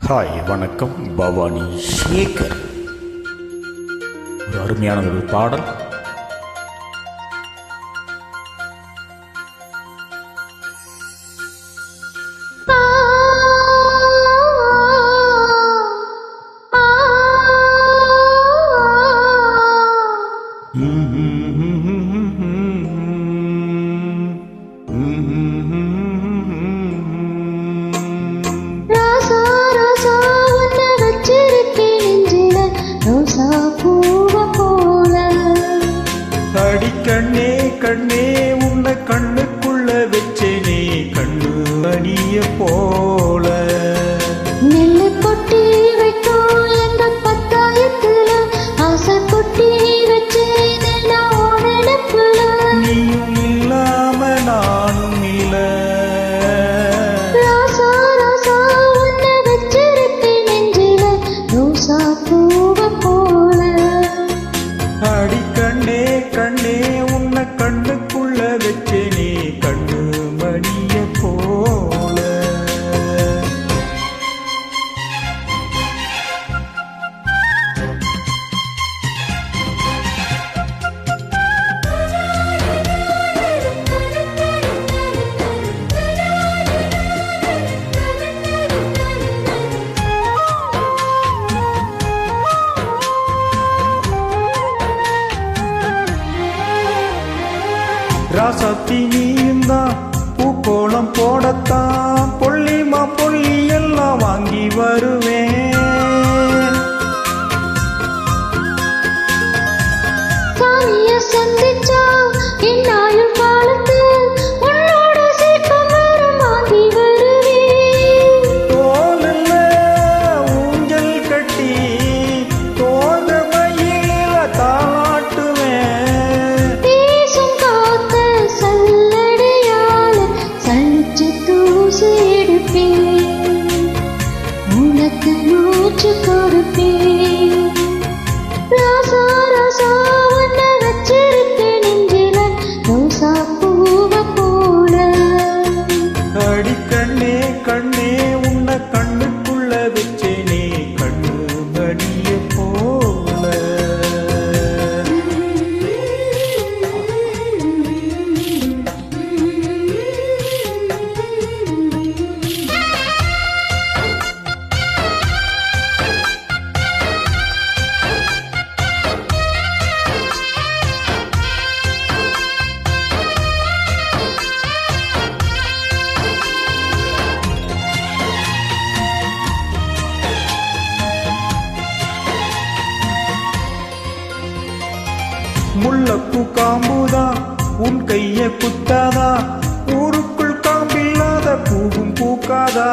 Hi வணக்கம். பவானி சேகர். ஒரு அருமையான ஒரு பாடல். கண்ணே கண்ணே உன்னை கண்ணுக்குள்ள வச்சேனே கண்ணு அணிய போல நெல்லு கொட்டி வைக்கும் எங்க பத்தாயத்துல ஆசை கொட்டி வச்சேனே நான் நினைப்புல நீயும் இல்லாம நானும் இல்ல ராசா ராசா உன்னை வச்சிருப்பேன் நெஞ்சில ரோசா பூவ போல அடி கண்ணே கண்ணே உன்னை கண்ணுக்குள்ள வச்சேனே கண்ணு மணிய போல ராசாத்தி நீயுந்தான் பூக்கோளம் போடத்தான் பொள்ளிமா பொள்ளி எல்லாம் வாங்கி வருவேன் சாமிய சந்திச்சா என்னாயும் காலத்து உன்னோட சிற்பம் வரும் வாங்கி வருவேன் தோலில் ஊஞ்சல் கட்டி தோத மயில தாளாட்டுவேன் பேசும் காத்த சல்லடையால சலிச்சு தூசி எடுப்பேன் உனக்கு மூச்சு கொடுப்பேன் ராசா ராசா உன்னை வச்சிருக்கேன் நெஞ்சில ரோசா பூவ போல அடி கண்ணே கண்ணே உன்னை கண்ணுக்குள்ள வச்சேனே கண்ணு மணிய போல முள்ளப்பூ காம்புதா உன் கைய குத்தாதா ஊருக்குள் காம்பில்லாத பூவும் பூக்காதா